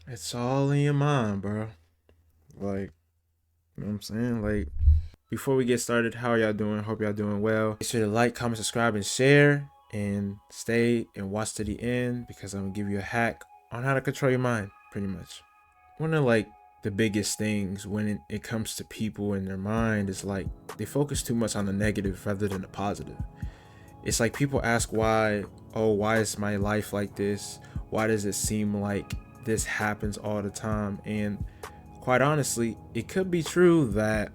It's all in your mind, bro. Like, you know what I'm saying? Like, before we get started, how are y'all doing? Hope y'all doing well. Make sure to like, comment, subscribe, and share. And stay and watch to the end because I'm gonna give you a hack on how to control your mind, pretty much. One of like the biggest things when it comes to people and their mind is like they focus too much on the negative rather than the positive. It's like people ask why is my life like this? Why does it seem like this happens all the time? And quite honestly, it could be true that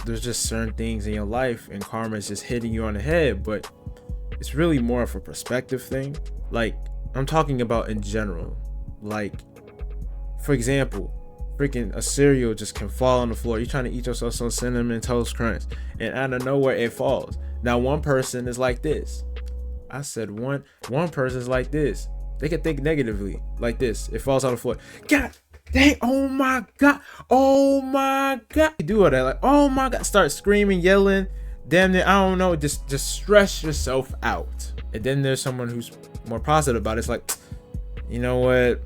there's just certain things in your life and karma is just hitting you on the head, but it's really more of a perspective thing. Like, I'm talking about in general. Like, for example, freaking a cereal just can fall on the floor. You're trying to eat yourself some cinnamon toast crunch, and out of nowhere it falls. Now one person is like this. I said one person is like this. They can think negatively like this. It falls on the floor. God dang! Oh my god! Oh my god! You do all that like oh my god! Start screaming, yelling. Damn it! I don't know. Just stress yourself out. And then there's someone who's more positive about it. It's like, you know what?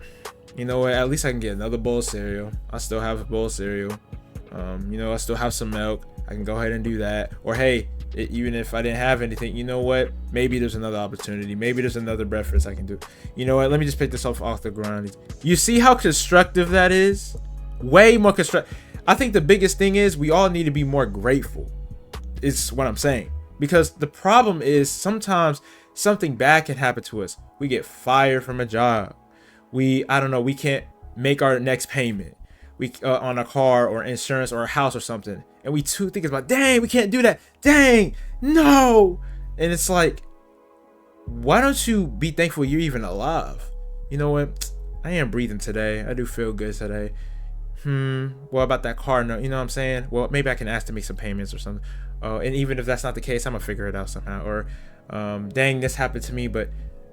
At least I can get another bowl of cereal. I still have a bowl of cereal. I still have some milk. I can go ahead and do that. Or hey, even if I didn't have anything, you know what? Maybe there's another opportunity. Maybe there's another breakfast I can do. You know what? Let me just pick this off the ground. You see how constructive that is? Way more constructive. I think the biggest thing is we all need to be more grateful. Is what I'm saying. Because the problem is sometimes something bad can happen to us. We get fired from a job. I don't know, we can't make our next payment we on a car or insurance or a house or something, and we too think about, dang, we can't do that, dang, no. And it's like, why don't you be thankful you're even alive? You know what, I am breathing today, I do feel good today. What about that car? No, you know what I'm saying? Well, maybe I can ask to make some payments or something. And even if that's not the case, I'm gonna figure it out somehow. Or dang, this happened to me, but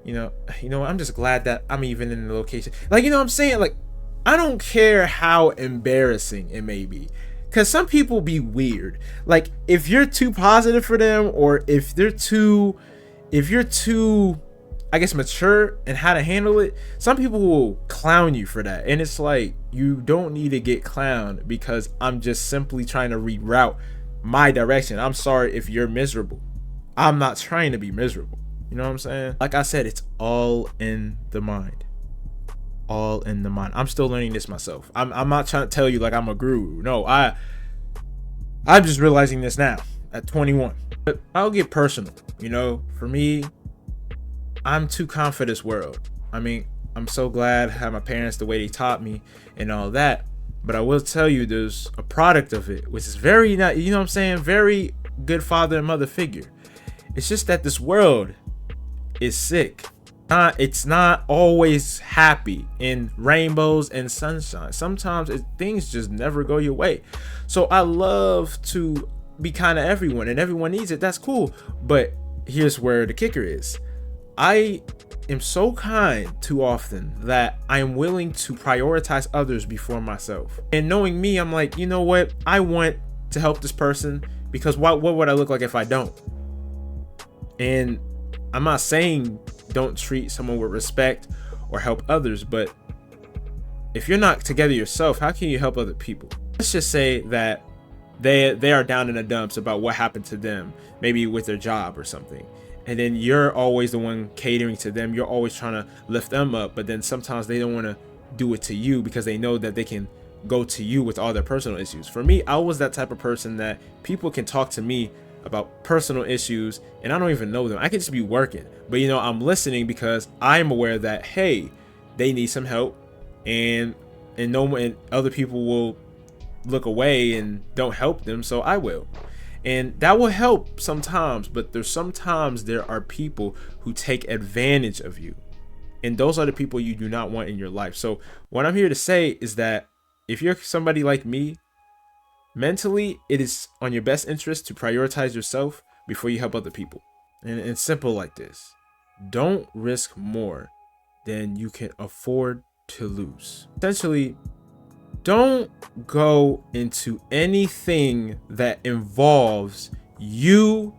I'm just glad that I'm even in the location. Like, you know what I'm saying? Like, I don't care how embarrassing it may be. Cause some people be weird. Like, if you're too positive for them, or if you're too I guess mature and how to handle it, some people will clown you for that. And it's like, you don't need to get clowned because I'm just simply trying to reroute my direction. I'm sorry if you're miserable. I'm not trying to be miserable. You know what I'm saying? Like I said, it's all in the mind. All in the mind. I'm still learning this myself. I'm not trying to tell you like I'm a guru. No, I'm just realizing this now at 21. But I'll get personal. For me, I'm too calm for this world. I mean, I'm so glad I have my parents the way they taught me and all that. But I will tell you, there's a product of it, which is very not, you know what I'm saying, very good father and mother figure. It's just that this world is sick. It's not always happy in rainbows and sunshine. Sometimes things just never go your way. So I love to be kind to everyone, and everyone needs it. That's cool. But here's where the kicker is. I am so kind too often that I am willing to prioritize others before myself. And knowing me, I'm like, you know what? I want to help this person because what would I look like if I don't? And I'm not saying don't treat someone with respect or help others, but if you're not together yourself, how can you help other people? Let's just say that they are down in the dumps about what happened to them, maybe with their job or something. And then you're always the one catering to them. You're always trying to lift them up, but then sometimes they don't want to do it to you because they know that they can go to you with all their personal issues. For me, I was that type of person that people can talk to me about personal issues and I don't even know them. I could just be working, but I'm listening because I'm aware that, hey, they need some help, and other people will look away and don't help them, so I will. And that will help sometimes, but sometimes there are people who take advantage of you. And those are the people you do not want in your life. So what I'm here to say is that if you're somebody like me, mentally, it is on your best interest to prioritize yourself before you help other people. And it's simple like this. Don't risk more than you can afford to lose. Essentially, don't go into anything that involves you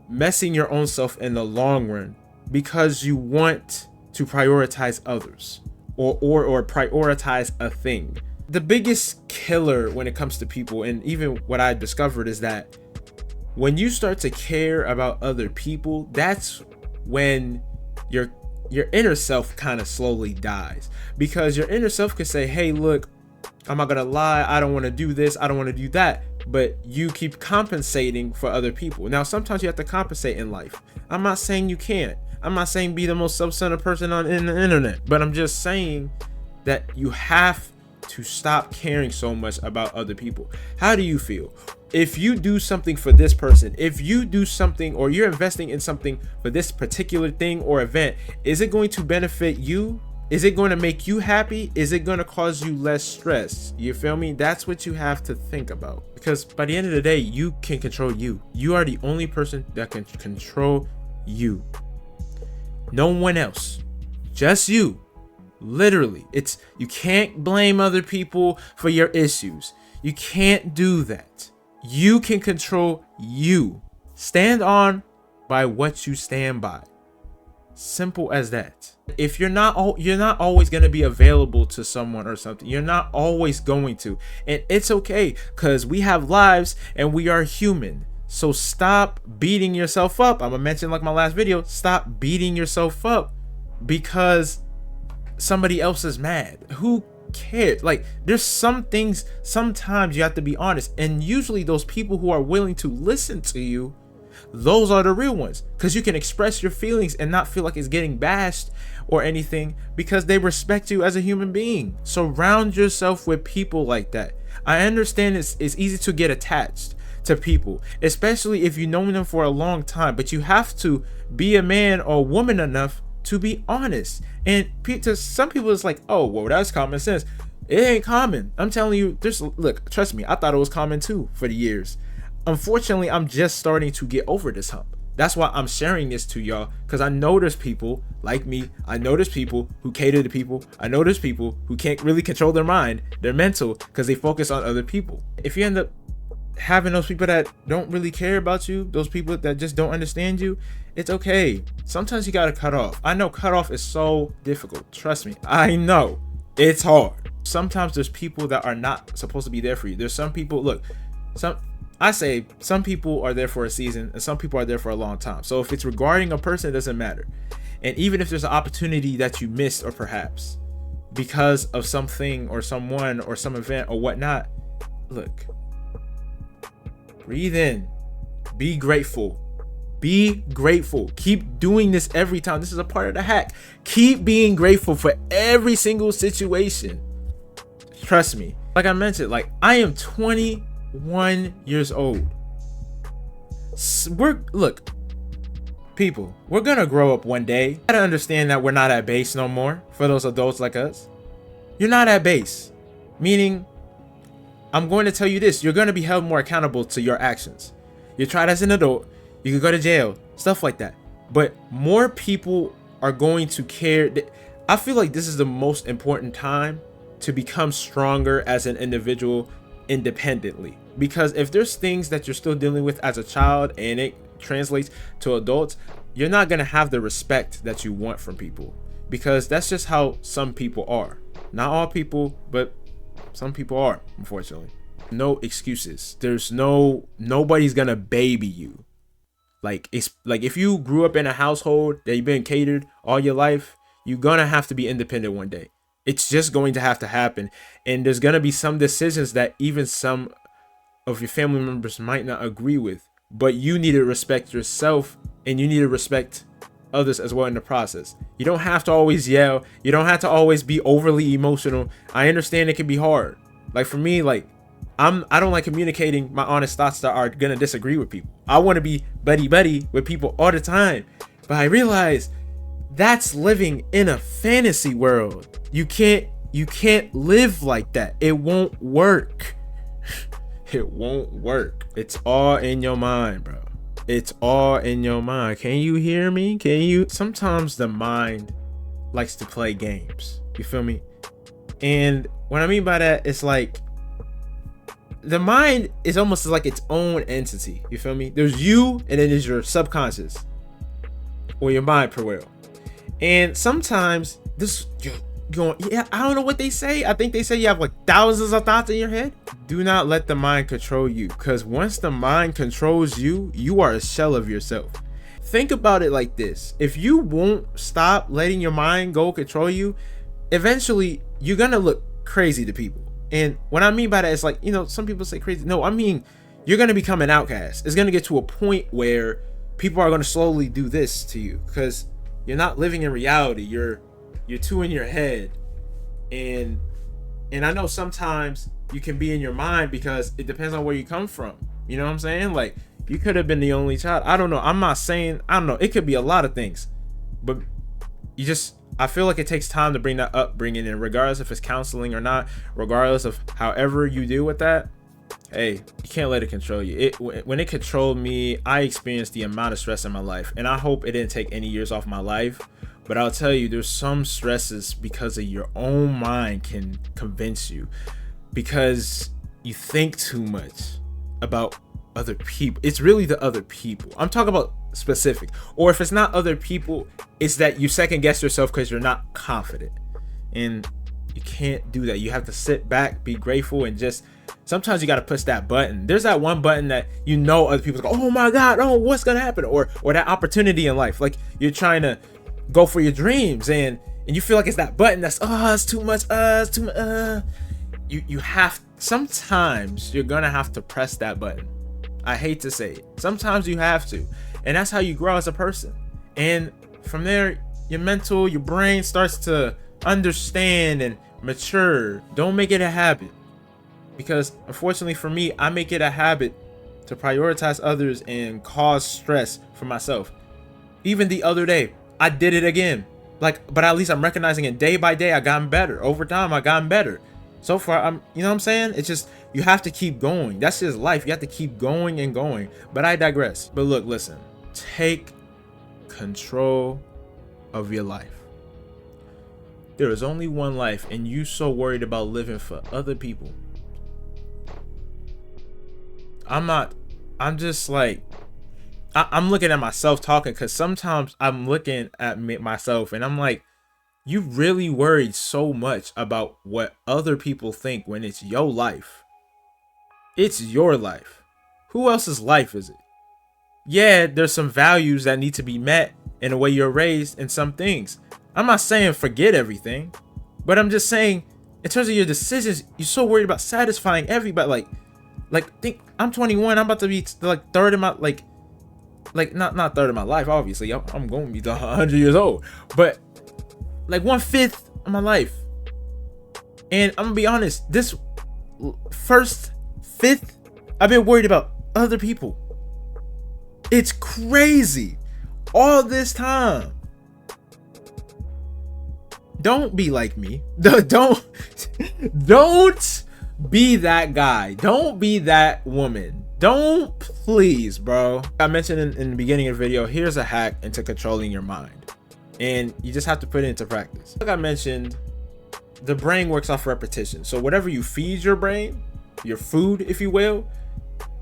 messing your own self in the long run because you want to prioritize others. or prioritize a thing. The biggest killer when it comes to people, and even what I discovered, is that when you start to care about other people, that's when your inner self kind of slowly dies. Because your inner self can say, hey, look, I'm not gonna lie, I don't want to do this, I don't want to do that, but you keep compensating for other people. Now, sometimes you have to compensate in life. I'm not saying you can't. I'm not saying be the most self-centered person in the internet, but I'm just saying that you have to stop caring so much about other people. How do you feel if you do something for this person? If you do something, or you're investing in something for this particular thing or event, is it going to benefit you? Is it going to make you happy? Is it going to cause you less stress? You feel me? That's what you have to think about, because by the end of the day, you can control you. You are the only person that can control you. No one else, just you. Literally, you can't blame other people for your issues. You can't do that. You can control you. Stand on by what you stand by. Simple as that. If you're not always going to be available to someone or something. You're not always going to, and it's okay, because we have lives and we are human. So stop beating yourself up. I'm gonna mention, like my last video, stop beating yourself up because somebody else is mad. Who cares? Like, there's some things, sometimes you have to be honest, and usually those people who are willing to listen to you, those are the real ones, because you can express your feelings and not feel like it's getting bashed or anything, because they respect you as a human being. Surround yourself with people like that. I understand it's easy to get attached to people, especially if you've known them for a long time, but you have to be a man or woman enough to be honest. And to some people, it's like, oh, well, that's common sense. It ain't common. I'm telling you, look, trust me, I thought it was common too for the years. Unfortunately, I'm just starting to get over this hump. That's why I'm sharing this to y'all, because I know there's people like me. I know there's people who cater to people. I know there's people who can't really control their mind, their mental, because they focus on other people. If you end up having those people that don't really care about you, those people that just don't understand you, it's okay. Sometimes you gotta cut off. I know cut off is so difficult. Trust me, I know it's hard. Sometimes there's people that are not supposed to be there for you. There's some people, look, I say some people are there for a season and some people are there for a long time. So if it's regarding a person, it doesn't matter. And even if there's an opportunity that you missed, or perhaps because of something or someone or some event or whatnot, look, breathe in, be grateful. Be grateful. Keep doing this every time. This is a part of the hack. Keep being grateful for every single situation. Trust me. Like I mentioned, like, I am 21 years old. Look, people, we're gonna grow up one day. You gotta understand that we're not at base no more. For those adults like us, you're not at base. Meaning, I'm going to tell you this, you're gonna be held more accountable to your actions. You're tried as an adult, you could go to jail, stuff like that. But more people are going to care. I feel like this is the most important time to become stronger as an individual independently. Because if there's things that you're still dealing with as a child and it translates to adults, you're not going to have the respect that you want from people. Because that's just how some people are. Not all people, but some people are, unfortunately. No excuses. Nobody's going to baby you. Like, it's like if you grew up in a household that you've been catered all your life, you're gonna have to be independent one day. It's just going to have to happen. And there's gonna be some decisions that even some of your family members might not agree with, but you need to respect yourself and you need to respect others as well in the process. You don't have to always yell. You don't have to always be overly emotional. I understand it can be hard. Like for me, like, I don't like communicating my honest thoughts that are gonna disagree with people. I want to be buddy with people all the time, but I realize that's living in a fantasy world. You can't live like that. It won't work. It won't work. It's all in your mind, bro. It's all in your mind. Can you hear me? Sometimes the mind likes to play games. You feel me? And what I mean by that, it's like, the mind is almost like its own entity. You feel me? There's you, and then there's your subconscious or your mind, per will. And sometimes going, yeah, I don't know what they say. I think they say you have like thousands of thoughts in your head. Do not let the mind control you, because once the mind controls you, you are a shell of yourself. Think about it like this. If you won't stop letting your mind go control you, eventually you're gonna look crazy to people. And what I mean by that is, like, you know, some people say crazy. No, I mean, you're gonna become an outcast. It's gonna get to a point where people are gonna slowly do this to you, because you're not living in reality. You're too in your head. And I know sometimes you can be in your mind because it depends on where you come from. You know what I'm saying? Like, you could have been the only child. I don't know. I'm not saying, I don't know. It could be a lot of things. But I feel like it takes time to bring that upbringing in, regardless if it's counseling or not, regardless of however you deal with that. Hey, you can't let it control you. When it controlled me, I experienced the amount of stress in my life. And I hope it didn't take any years off my life. But I'll tell you, there's some stresses because of your own mind can convince you, because you think too much about other people. It's really the other people. I'm talking about specific. Or if it's not other people, it's that you second guess yourself because you're not confident. And you can't do that. You have to sit back, be grateful, and just sometimes you got to push that button. There's that one button that, you know, other people go, oh my God, oh, what's gonna happen? Or that opportunity in life. Like, you're trying to go for your dreams, and you feel like it's that button that's, it's too much, it's too much. You have, sometimes you're gonna have to press that button. I hate to say it. Sometimes you have to. And that's how you grow as a person. And from there, your mental, your brain starts to understand and mature. Don't make it a habit. Because unfortunately for me, I make it a habit to prioritize others and cause stress for myself. Even the other day, I did it again. Like, but at least I'm recognizing it day by day. I gotten better. Over time, I gotten better. So far, you know what I'm saying? It's just, you have to keep going. That's just life. You have to keep going and going. But I digress. But look, listen, take control of your life. There is only one life, and you so worried about living for other people. I'm just like, I'm looking at myself talking, because sometimes I'm looking at myself and I'm like, you really worried so much about what other people think when it's your life. It's your life. Who else's life is it? Yeah, there's some values that need to be met in the way you're raised and some things. I'm not saying forget everything, but I'm just saying, in terms of your decisions, you're so worried about satisfying everybody. Like think, I'm 21. I'm about to be like third in my, like not third of my life, obviously. I'm going to be 100 years old, but like 1/5 of my life. And I'm gonna be honest, this first fifth, I've been worried about other people. It's crazy. All this time. Don't be like me. Don't be that guy. Don't be that woman. Don't, please, bro. I mentioned in the beginning of the video, here's a hack into controlling your mind. And you just have to put it into practice. Like I mentioned, the brain works off repetition. So whatever you feed your brain, your food, if you will,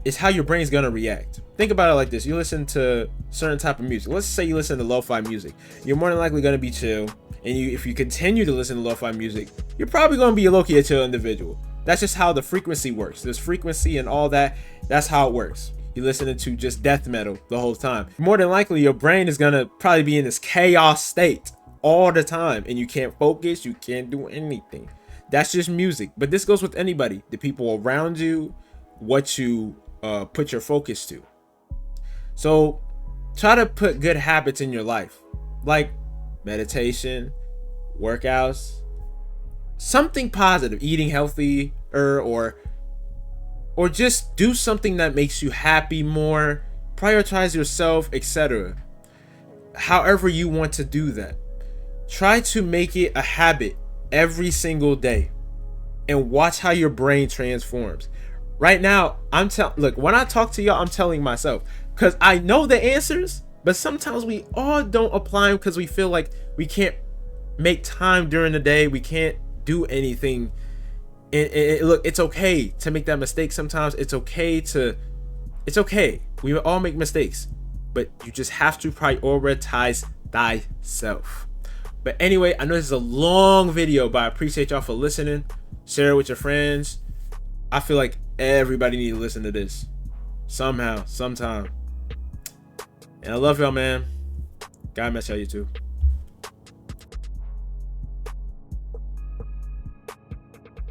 is how your brain's gonna react. Think about it like this. You listen to certain type of music. Let's say you listen to lo-fi music. You're more than likely gonna be chill. And if you continue to listen to lo-fi music, you're probably gonna be a low-key a chill individual. That's just how the frequency works. There's frequency and all that. That's how it works. You're listening to just death metal the whole time. More than likely, your brain is gonna probably be in this chaos state all the time, and you can't focus, you can't do anything. That's just music. But this goes with anybody, the people around you, what you put your focus to. So try to put good habits in your life, like meditation, workouts, something positive, eating healthy, or just do something that makes you happy more, prioritize yourself, etc. However you want to do that. Try to make it a habit every single day and watch how your brain transforms. Right now, look, when I talk to y'all, I'm telling myself, because I know the answers, but sometimes we all don't apply them because we feel like we can't make time during the day. We can't do anything. And look, it's okay to make that mistake sometimes. It's okay. We all make mistakes, but you just have to prioritize thyself. But anyway, I know this is a long video, but I appreciate y'all for listening. Share it with your friends. I feel like everybody need to listen to this somehow, sometime. And I love y'all, man. God bless y'all, YouTube.